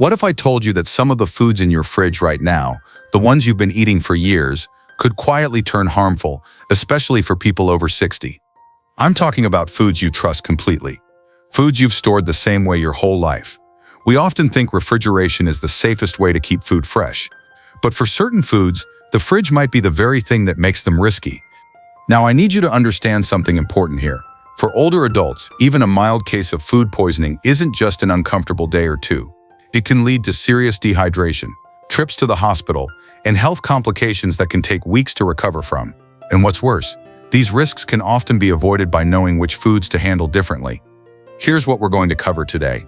What if I told you that some of the foods in your fridge right now, the ones you've been eating for years, could quietly turn harmful, especially for people over 60? I'm talking about foods you trust completely. Foods you've stored the same way your whole life. We often think refrigeration is the safest way to keep food fresh. But for certain foods, the fridge might be the very thing that makes them risky. Now, I need you to understand something important here. For older adults, even a mild case of food poisoning isn't just an uncomfortable day or two. It can lead to serious dehydration, trips to the hospital, and health complications that can take weeks to recover from. And what's worse, these risks can often be avoided by knowing which foods to handle differently. Here's what we're going to cover today.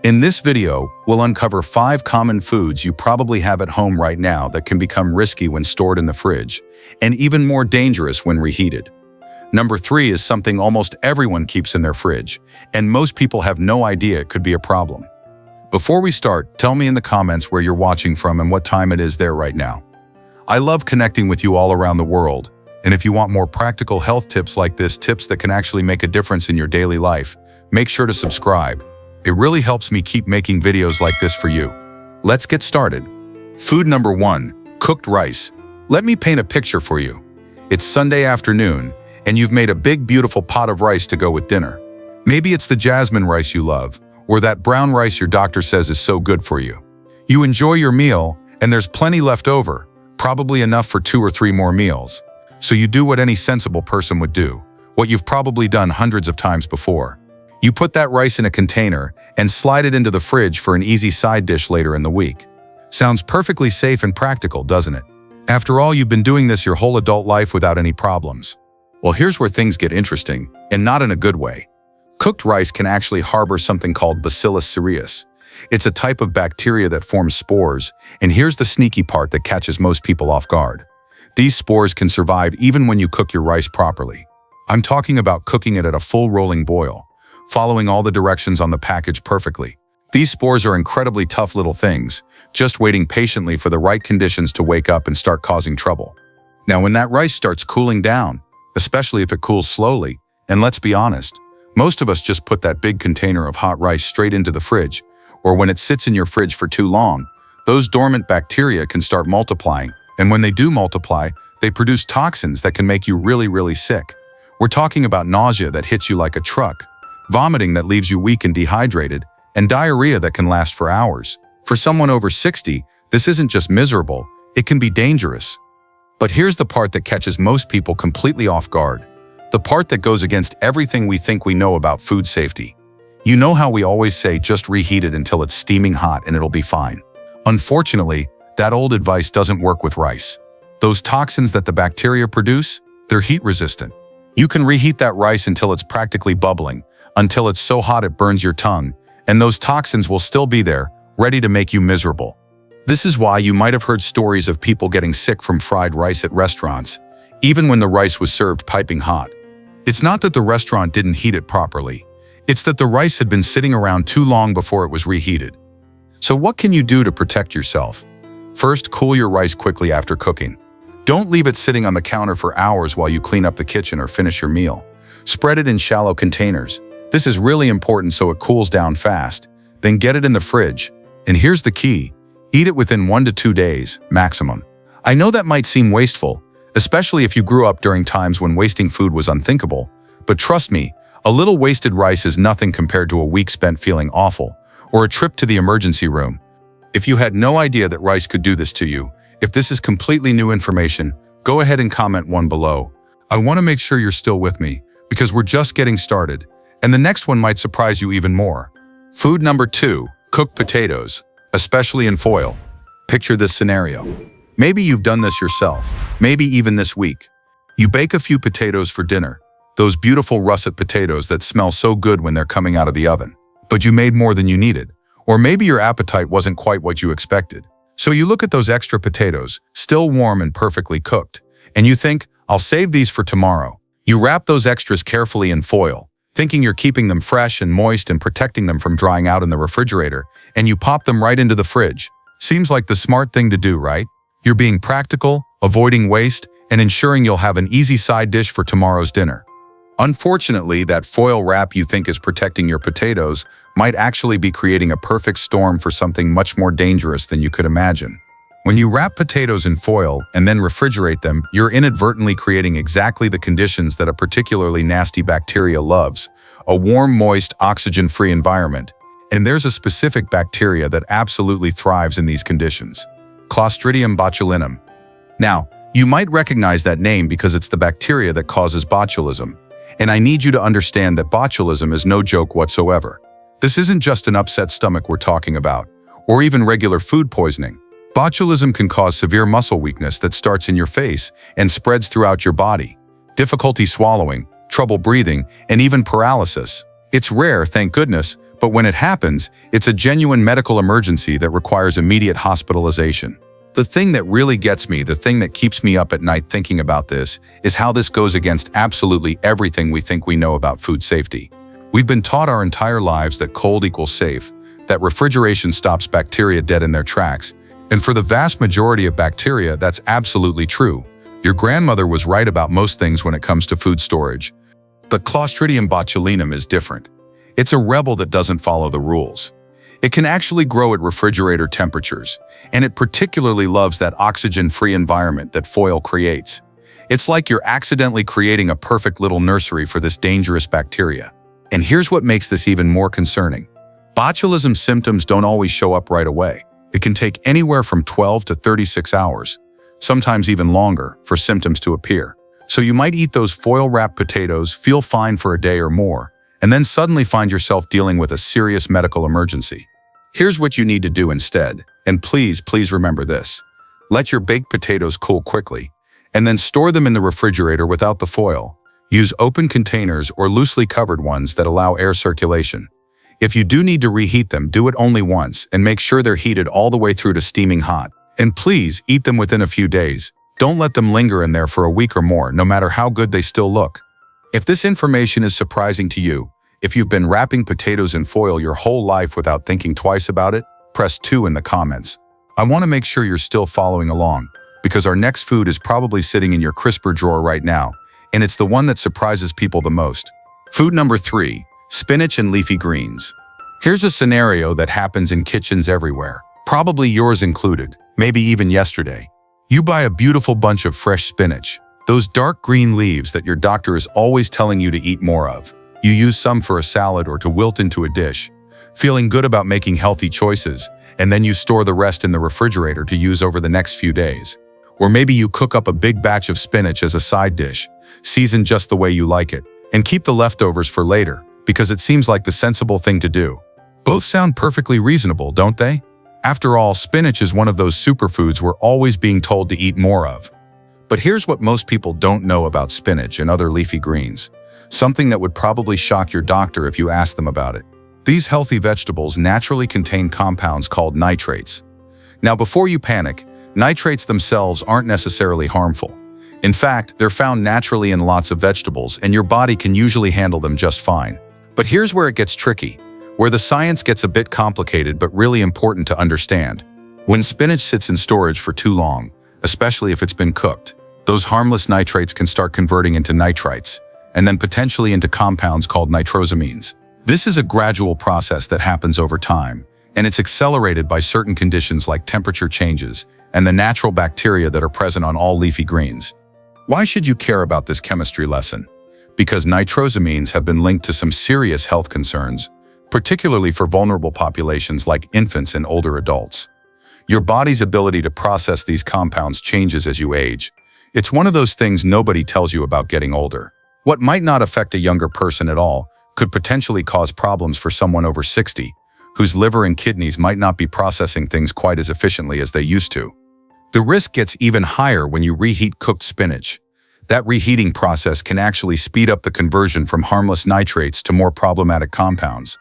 In this video, we'll uncover 5 common foods you probably have at home right now that can become risky when stored in the fridge, and even more dangerous when reheated. Number 3 is something almost everyone keeps in their fridge, and most people have no idea it could be a problem. Before we start, tell me in the comments where you're watching from and what time it is there right now. I love connecting with you all around the world, and if you want more practical health tips like this, tips that can actually make a difference in your daily life, make sure to subscribe. It really helps me keep making videos like this for you. Let's get started. Food number 1, cooked rice. Let me paint a picture for you. It's Sunday afternoon, and you've made a big, beautiful pot of rice to go with dinner. Maybe it's the jasmine rice you love, or that brown rice your doctor says is so good for you. You enjoy your meal, and there's plenty left over, probably enough for 2 or 3 more meals. So you do what any sensible person would do, what you've probably done hundreds of times before. You put that rice in a container and slide it into the fridge for an easy side dish later in the week. Sounds perfectly safe and practical, doesn't it? After all, you've been doing this your whole adult life without any problems. Well, here's where things get interesting, and not in a good way. Cooked rice can actually harbor something called Bacillus cereus. It's a type of bacteria that forms spores, and here's the sneaky part that catches most people off guard. These spores can survive even when you cook your rice properly. I'm talking about cooking it at a full rolling boil, following all the directions on the package perfectly. These spores are incredibly tough little things, just waiting patiently for the right conditions to wake up and start causing trouble. Now, when that rice starts cooling down, especially if it cools slowly, and let's be honest, most of us just put that big container of hot rice straight into the fridge, or when it sits in your fridge for too long, those dormant bacteria can start multiplying, and when they do multiply, they produce toxins that can make you really, really sick. We're talking about nausea that hits you like a truck, vomiting that leaves you weak and dehydrated, and diarrhea that can last for hours. For someone over 60, this isn't just miserable, it can be dangerous. But here's the part that catches most people completely off guard. The part that goes against everything we think we know about food safety. You know how we always say just reheat it until it's steaming hot and it'll be fine. Unfortunately, that old advice doesn't work with rice. Those toxins that the bacteria produce, they're heat resistant. You can reheat that rice until it's practically bubbling, until it's so hot it burns your tongue, and those toxins will still be there, ready to make you miserable. This is why you might have heard stories of people getting sick from fried rice at restaurants, even when the rice was served piping hot. It's not that the restaurant didn't heat it properly. It's that the rice had been sitting around too long before it was reheated. So what can you do to protect yourself? First, cool your rice quickly after cooking. Don't leave it sitting on the counter for hours while you clean up the kitchen or finish your meal. Spread it in shallow containers. This is really important so it cools down fast. Then get it in the fridge. And here's the key. Eat it within 1 to 2 days, maximum. I know that might seem wasteful, especially if you grew up during times when wasting food was unthinkable. But trust me, a little wasted rice is nothing compared to a week spent feeling awful, or a trip to the emergency room. If you had no idea that rice could do this to you, if this is completely new information, go ahead and comment 1 below. I want to make sure you're still with me, because we're just getting started, and the next one might surprise you even more. Food number 2, cooked potatoes, especially in foil. Picture this scenario. Maybe you've done this yourself, maybe even this week. You bake a few potatoes for dinner, those beautiful russet potatoes that smell so good when they're coming out of the oven. But you made more than you needed, or maybe your appetite wasn't quite what you expected. So you look at those extra potatoes, still warm and perfectly cooked, and you think, I'll save these for tomorrow. You wrap those extras carefully in foil, thinking you're keeping them fresh and moist and protecting them from drying out in the refrigerator, and you pop them right into the fridge. Seems like the smart thing to do, right? You're being practical, avoiding waste, and ensuring you'll have an easy side dish for tomorrow's dinner. Unfortunately, that foil wrap you think is protecting your potatoes might actually be creating a perfect storm for something much more dangerous than you could imagine. When you wrap potatoes in foil and then refrigerate them, you're inadvertently creating exactly the conditions that a particularly nasty bacteria loves: a warm, moist, oxygen-free environment. And there's a specific bacteria that absolutely thrives in these conditions: Clostridium botulinum. Now, you might recognize that name because it's the bacteria that causes botulism. And I need you to understand that botulism is no joke whatsoever. This isn't just an upset stomach we're talking about, or even regular food poisoning. Botulism can cause severe muscle weakness that starts in your face and spreads throughout your body, difficulty swallowing, trouble breathing, and even paralysis. It's rare, thank goodness, but when it happens, it's a genuine medical emergency that requires immediate hospitalization. The thing that really gets me, the thing that keeps me up at night thinking about this, is how this goes against absolutely everything we think we know about food safety. We've been taught our entire lives that cold equals safe, that refrigeration stops bacteria dead in their tracks, and for the vast majority of bacteria, that's absolutely true. Your grandmother was right about most things when it comes to food storage. But Clostridium botulinum is different. It's a rebel that doesn't follow the rules. It can actually grow at refrigerator temperatures, and it particularly loves that oxygen-free environment that foil creates. It's like you're accidentally creating a perfect little nursery for this dangerous bacteria. And here's what makes this even more concerning. Botulism symptoms don't always show up right away. It can take anywhere from 12 to 36 hours, sometimes even longer, for symptoms to appear. So you might eat those foil-wrapped potatoes, feel fine for a day or more, and then suddenly find yourself dealing with a serious medical emergency. Here's what you need to do instead, and please remember this. Let your baked potatoes cool quickly, and then store them in the refrigerator without the foil. Use open containers or loosely covered ones that allow air circulation. If you do need to reheat them, do it only once, and make sure they're heated all the way through to steaming hot. And please, eat them within a few days. Don't let them linger in there for a week or more, no matter how good they still look. If this information is surprising to you, if you've been wrapping potatoes in foil your whole life without thinking twice about it, press 2 in the comments. I want to make sure you're still following along, because our next food is probably sitting in your crisper drawer right now, and it's the one that surprises people the most. Food number 3, spinach and leafy greens. Here's a scenario that happens in kitchens everywhere, probably yours included, maybe even yesterday. You buy a beautiful bunch of fresh spinach, those dark green leaves that your doctor is always telling you to eat more of. You use some for a salad or to wilt into a dish, feeling good about making healthy choices, and then you store the rest in the refrigerator to use over the next few days. Or maybe you cook up a big batch of spinach as a side dish, season just the way you like it, and keep the leftovers for later, because it seems like the sensible thing to do. Both sound perfectly reasonable, don't they? After all, spinach is one of those superfoods we're always being told to eat more of. But here's what most people don't know about spinach and other leafy greens. Something that would probably shock your doctor if you asked them about it. These healthy vegetables naturally contain compounds called nitrates. Now, before you panic, nitrates themselves aren't necessarily harmful. In fact, they're found naturally in lots of vegetables, and your body can usually handle them just fine. But here's where it gets tricky, where the science gets a bit complicated but really important to understand. When spinach sits in storage for too long, especially if it's been cooked, those harmless nitrates can start converting into nitrites, and then potentially into compounds called nitrosamines. This is a gradual process that happens over time, and it's accelerated by certain conditions like temperature changes and the natural bacteria that are present on all leafy greens. Why should you care about this chemistry lesson? Because nitrosamines have been linked to some serious health concerns, particularly for vulnerable populations like infants and older adults. Your body's ability to process these compounds changes as you age. It's one of those things nobody tells you about getting older. What might not affect a younger person at all could potentially cause problems for someone over 60, whose liver and kidneys might not be processing things quite as efficiently as they used to. The risk gets even higher when you reheat cooked spinach. That reheating process can actually speed up the conversion from harmless nitrates to more problematic compounds.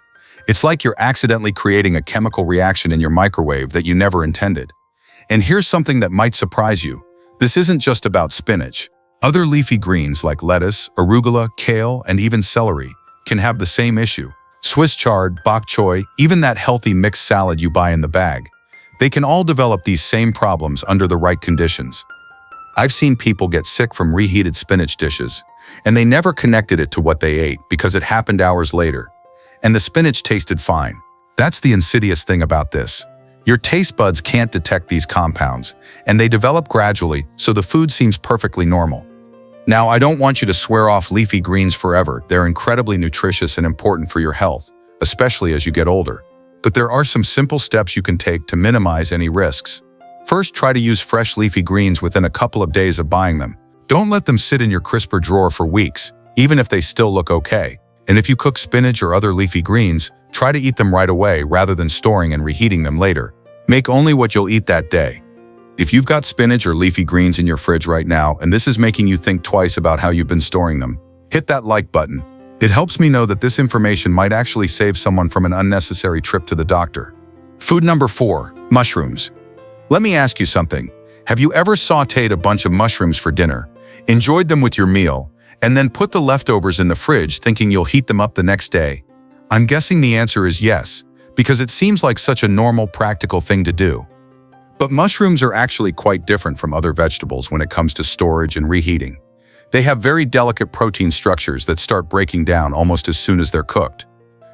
It's like you're accidentally creating a chemical reaction in your microwave that you never intended. And here's something that might surprise you. This isn't just about spinach. Other leafy greens like lettuce, arugula, kale, and even celery can have the same issue. Swiss chard, bok choy, even that healthy mixed salad you buy in the bag. They can all develop these same problems under the right conditions. I've seen people get sick from reheated spinach dishes, and they never connected it to what they ate because it happened hours later. And the spinach tasted fine. That's the insidious thing about this. Your taste buds can't detect these compounds, and they develop gradually, so the food seems perfectly normal. Now, I don't want you to swear off leafy greens forever. They're incredibly nutritious and important for your health, especially as you get older. But there are some simple steps you can take to minimize any risks. First, try to use fresh leafy greens within a couple of days of buying them. Don't let them sit in your crisper drawer for weeks, even if they still look okay. And if you cook spinach or other leafy greens, try to eat them right away rather than storing and reheating them later. Make only what you'll eat that day. If you've got spinach or leafy greens in your fridge right now and this is making you think twice about how you've been storing them, hit that like button. It helps me know that this information might actually save someone from an unnecessary trip to the doctor. Food number 4, mushrooms. Let me ask you something. Have you ever sautéed a bunch of mushrooms for dinner, enjoyed them with your meal, and then put the leftovers in the fridge thinking you'll heat them up the next day? I'm guessing the answer is yes, because it seems like such a normal, practical thing to do. But mushrooms are actually quite different from other vegetables when it comes to storage and reheating. They have very delicate protein structures that start breaking down almost as soon as they're cooked.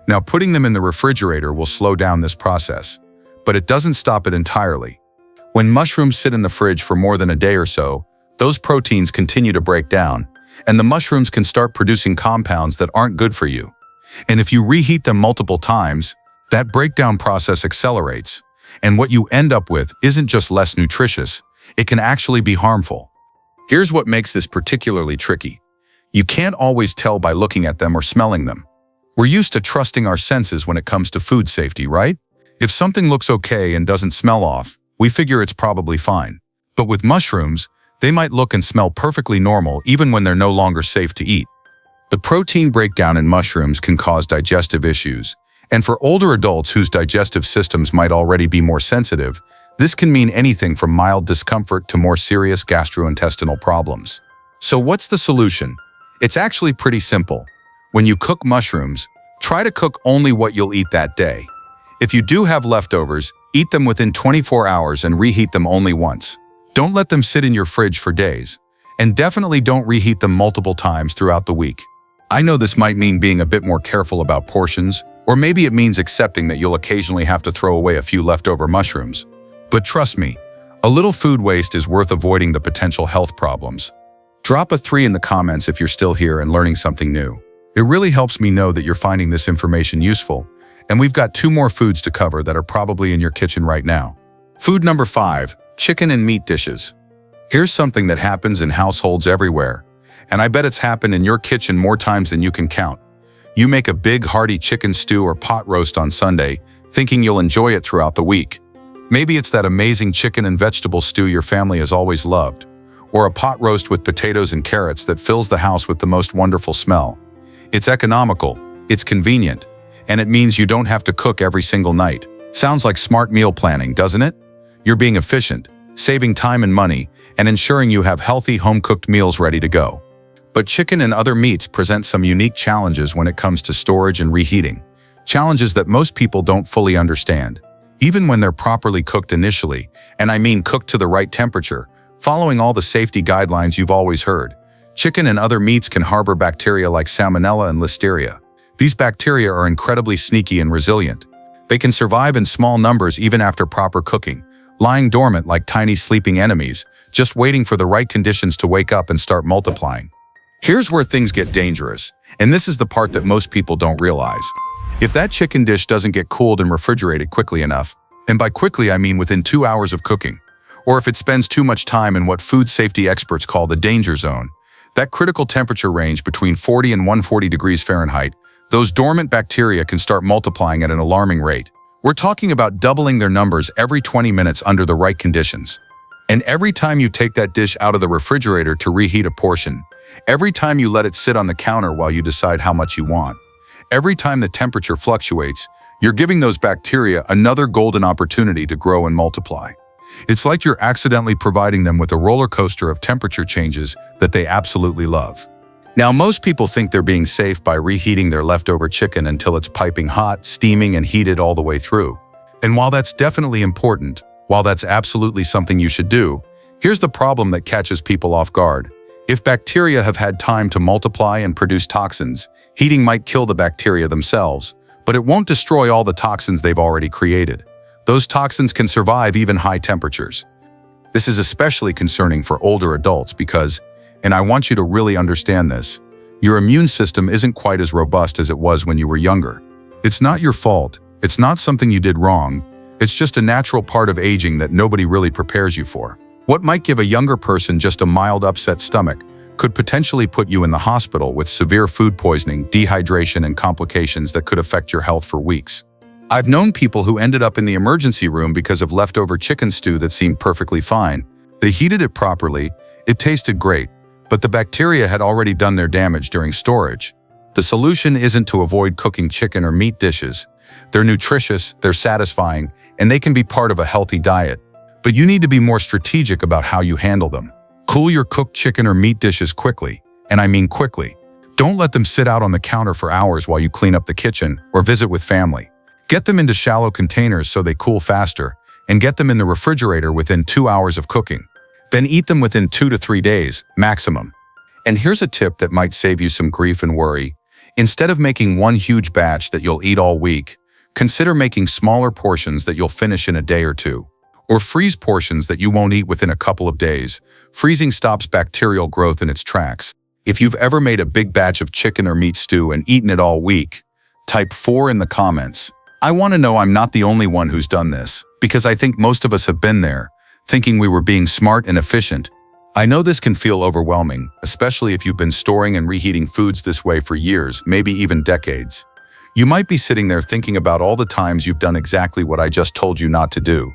Now, putting them in the refrigerator will slow down this process, but it doesn't stop it entirely. When mushrooms sit in the fridge for more than a day or so, those proteins continue to break down, and the mushrooms can start producing compounds that aren't good for you. And if you reheat them multiple times, that breakdown process accelerates, and what you end up with isn't just less nutritious, it can actually be harmful. Here's what makes this particularly tricky. You can't always tell by looking at them or smelling them. We're used to trusting our senses when it comes to food safety, right? If something looks okay and doesn't smell off, we figure it's probably fine. But with mushrooms, they might look and smell perfectly normal even when they're no longer safe to eat. The protein breakdown in mushrooms can cause digestive issues, and for older adults whose digestive systems might already be more sensitive, this can mean anything from mild discomfort to more serious gastrointestinal problems. So what's the solution? It's actually pretty simple. When you cook mushrooms, try to cook only what you'll eat that day. If you do have leftovers, eat them within 24 hours and reheat them only once. Don't let them sit in your fridge for days. And definitely don't reheat them multiple times throughout the week. I know this might mean being a bit more careful about portions, or maybe it means accepting that you'll occasionally have to throw away a few leftover mushrooms. But trust me, a little food waste is worth avoiding the potential health problems. Drop a 3 in the comments if you're still here and learning something new. It really helps me know that you're finding this information useful, and we've got 2 more foods to cover that are probably in your kitchen right now. Food number 5, chicken and meat dishes. Here's something that happens in households everywhere, and I bet it's happened in your kitchen more times than you can count. You make a big hearty chicken stew or pot roast on Sunday, thinking you'll enjoy it throughout the week. Maybe it's that amazing chicken and vegetable stew your family has always loved, or a pot roast with potatoes and carrots that fills the house with the most wonderful smell. It's economical, it's convenient, and it means you don't have to cook every single night. Sounds like smart meal planning, doesn't it? You're being efficient, saving time and money, and ensuring you have healthy home-cooked meals ready to go. But chicken and other meats present some unique challenges when it comes to storage and reheating, challenges that most people don't fully understand. Even when they're properly cooked initially, and I mean cooked to the right temperature, following all the safety guidelines you've always heard, chicken and other meats can harbor bacteria like salmonella and listeria. These bacteria are incredibly sneaky and resilient. They can survive in small numbers even after proper cooking, lying dormant like tiny sleeping enemies, just waiting for the right conditions to wake up and start multiplying. Here's where things get dangerous, and this is the part that most people don't realize. If that chicken dish doesn't get cooled and refrigerated quickly enough, and by quickly I mean within 2 hours of cooking, or if it spends too much time in what food safety experts call the danger zone, that critical temperature range between 40 and 140 degrees Fahrenheit, those dormant bacteria can start multiplying at an alarming rate. We're talking about doubling their numbers every 20 minutes under the right conditions. And every time you take that dish out of the refrigerator to reheat a portion, every time you let it sit on the counter while you decide how much you want, every time the temperature fluctuates, you're giving those bacteria another golden opportunity to grow and multiply. It's like you're accidentally providing them with a roller coaster of temperature changes that they absolutely love. Now, most people think they're being safe by reheating their leftover chicken until it's piping hot, steaming, and heated all the way through. And while that's definitely important, while that's absolutely something you should do, here's the problem that catches people off guard. If bacteria have had time to multiply and produce toxins, heating might kill the bacteria themselves, but it won't destroy all the toxins they've already created. Those toxins can survive even high temperatures. This is especially concerning for older adults because, and I want you to really understand this, your immune system isn't quite as robust as it was when you were younger. It's not your fault. It's not something you did wrong. It's just a natural part of aging that nobody really prepares you for. What might give a younger person just a mild upset stomach could potentially put you in the hospital with severe food poisoning, dehydration, and complications that could affect your health for weeks. I've known people who ended up in the emergency room because of leftover chicken stew that seemed perfectly fine. They heated it properly, it tasted great, but the bacteria had already done their damage during storage. The solution isn't to avoid cooking chicken or meat dishes. They're nutritious, they're satisfying, and they can be part of a healthy diet. But you need to be more strategic about how you handle them. Cool your cooked chicken or meat dishes quickly, and I mean quickly. Don't let them sit out on the counter for hours while you clean up the kitchen or visit with family. Get them into shallow containers so they cool faster, and get them in the refrigerator within 2 hours of cooking. Then eat them within 2 to 3 days, maximum. And here's a tip that might save you some grief and worry. Instead of making one huge batch that you'll eat all week, consider making smaller portions that you'll finish in a day or two. Or freeze portions that you won't eat within a couple of days. Freezing stops bacterial growth in its tracks. If you've ever made a big batch of chicken or meat stew and eaten it all week, type 4 in the comments. I want to know I'm not the only one who's done this, because I think most of us have been there, thinking we were being smart and efficient. I know this can feel overwhelming, especially if you've been storing and reheating foods this way for years, maybe even decades. You might be sitting there thinking about all the times you've done exactly what I just told you not to do,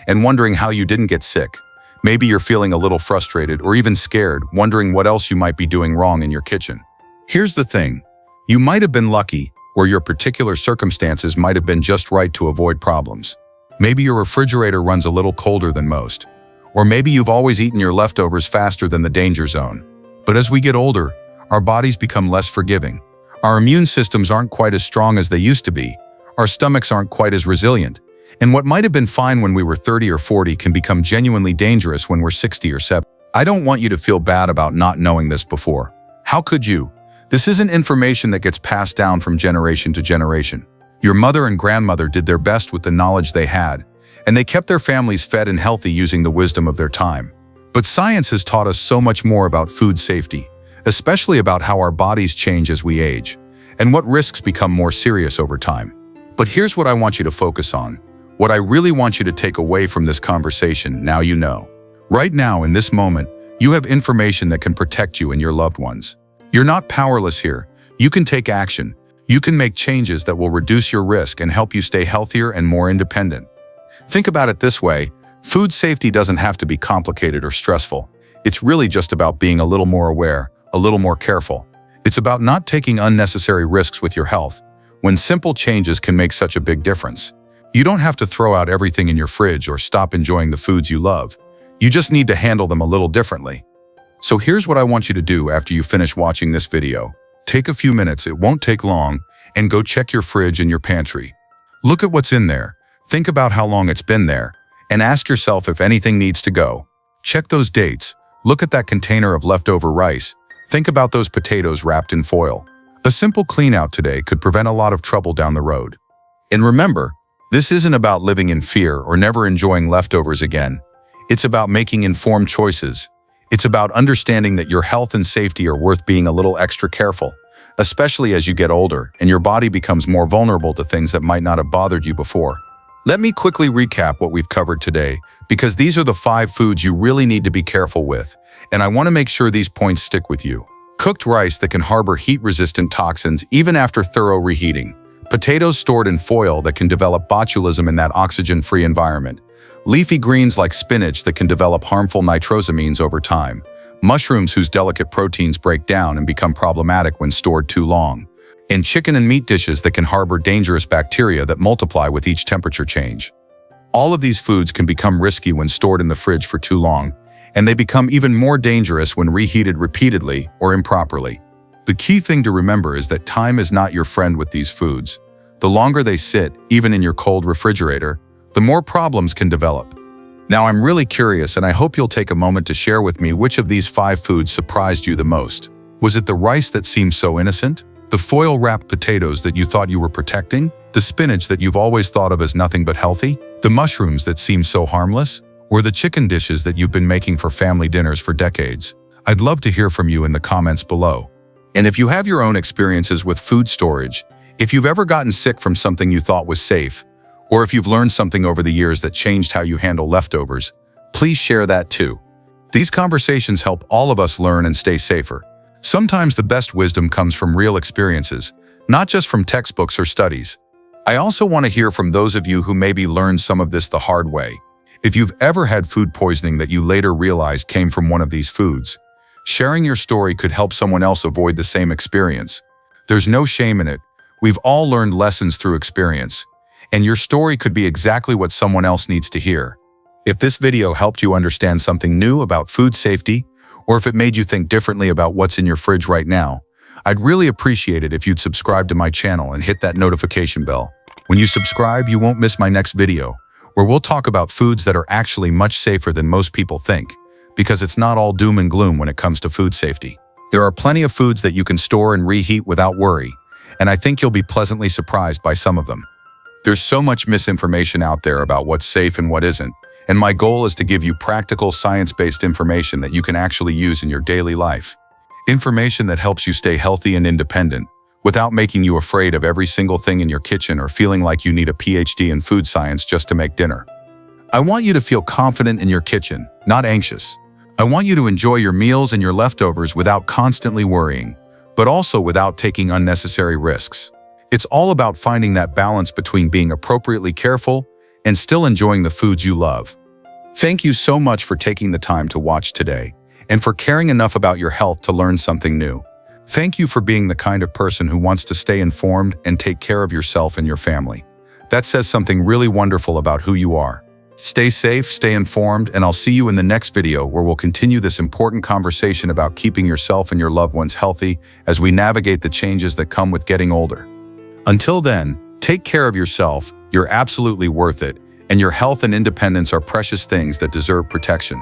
and wondering how you didn't get sick. Maybe you're feeling a little frustrated or even scared, wondering what else you might be doing wrong in your kitchen. Here's the thing. You might have been lucky, or your particular circumstances might have been just right to avoid problems. Maybe your refrigerator runs a little colder than most. Or maybe you've always eaten your leftovers faster than the danger zone. But as we get older, our bodies become less forgiving. Our immune systems aren't quite as strong as they used to be. Our stomachs aren't quite as resilient. And what might have been fine when we were 30 or 40 can become genuinely dangerous when we're 60 or 70. I don't want you to feel bad about not knowing this before. How could you? This isn't information that gets passed down from generation to generation. Your mother and grandmother did their best with the knowledge they had, and they kept their families fed and healthy using the wisdom of their time. But science has taught us so much more about food safety, especially about how our bodies change as we age, and what risks become more serious over time. But here's what I want you to focus on. What I really want you to take away from this conversation, now you know. Right now, in this moment, you have information that can protect you and your loved ones. You're not powerless here. You can take action. You can make changes that will reduce your risk and help you stay healthier and more independent. Think about it this way. Food safety doesn't have to be complicated or stressful. It's really just about being a little more aware, a little more careful. It's about not taking unnecessary risks with your health, when simple changes can make such a big difference. You don't have to throw out everything in your fridge or stop enjoying the foods you love. You just need to handle them a little differently. So here's what I want you to do after you finish watching this video. Take a few minutes, it won't take long, and go check your fridge and your pantry. Look at what's in there. Think about how long it's been there, and ask yourself if anything needs to go. Check those dates. Look at that container of leftover rice. Think about those potatoes wrapped in foil. A simple clean out today could prevent a lot of trouble down the road. And remember, this isn't about living in fear or never enjoying leftovers again. It's about making informed choices. It's about understanding that your health and safety are worth being a little extra careful, especially as you get older and your body becomes more vulnerable to things that might not have bothered you before. Let me quickly recap what we've covered today, because these are the 5 foods you really need to be careful with, and I want to make sure these points stick with you. Cooked rice that can harbor heat-resistant toxins even after thorough reheating. Potatoes stored in foil that can develop botulism in that oxygen-free environment. Leafy greens like spinach that can develop harmful nitrosamines over time. Mushrooms whose delicate proteins break down and become problematic when stored too long. And chicken and meat dishes that can harbor dangerous bacteria that multiply with each temperature change. All of these foods can become risky when stored in the fridge for too long, and they become even more dangerous when reheated repeatedly or improperly. The key thing to remember is that time is not your friend with these foods. The longer they sit, even in your cold refrigerator, the more problems can develop. Now I'm really curious, and I hope you'll take a moment to share with me which of these 5 foods surprised you the most. Was it the rice that seemed so innocent? The foil-wrapped potatoes that you thought you were protecting? The spinach that you've always thought of as nothing but healthy? The mushrooms that seem so harmless? Or the chicken dishes that you've been making for family dinners for decades? I'd love to hear from you in the comments below. And if you have your own experiences with food storage, if you've ever gotten sick from something you thought was safe, or if you've learned something over the years that changed how you handle leftovers, please share that too. These conversations help all of us learn and stay safer. Sometimes the best wisdom comes from real experiences, not just from textbooks or studies. I also want to hear from those of you who maybe learned some of this the hard way. If you've ever had food poisoning that you later realized came from one of these foods, sharing your story could help someone else avoid the same experience. There's no shame in it. We've all learned lessons through experience, and your story could be exactly what someone else needs to hear. If this video helped you understand something new about food safety, or if it made you think differently about what's in your fridge right now, I'd really appreciate it if you'd subscribe to my channel and hit that notification bell. When you subscribe, you won't miss my next video, where we'll talk about foods that are actually much safer than most people think, because it's not all doom and gloom when it comes to food safety. There are plenty of foods that you can store and reheat without worry, and I think you'll be pleasantly surprised by some of them. There's so much misinformation out there about what's safe and what isn't, and my goal is to give you practical, science-based information that you can actually use in your daily life. Information that helps you stay healthy and independent, without making you afraid of every single thing in your kitchen or feeling like you need a PhD in food science just to make dinner. I want you to feel confident in your kitchen, not anxious. I want you to enjoy your meals and your leftovers without constantly worrying, but also without taking unnecessary risks. It's all about finding that balance between being appropriately careful and still enjoying the foods you love. Thank you so much for taking the time to watch today, and for caring enough about your health to learn something new. Thank you for being the kind of person who wants to stay informed and take care of yourself and your family. That says something really wonderful about who you are. Stay safe, stay informed, and I'll see you in the next video where we'll continue this important conversation about keeping yourself and your loved ones healthy as we navigate the changes that come with getting older. Until then, take care of yourself, you're absolutely worth it, and your health and independence are precious things that deserve protection.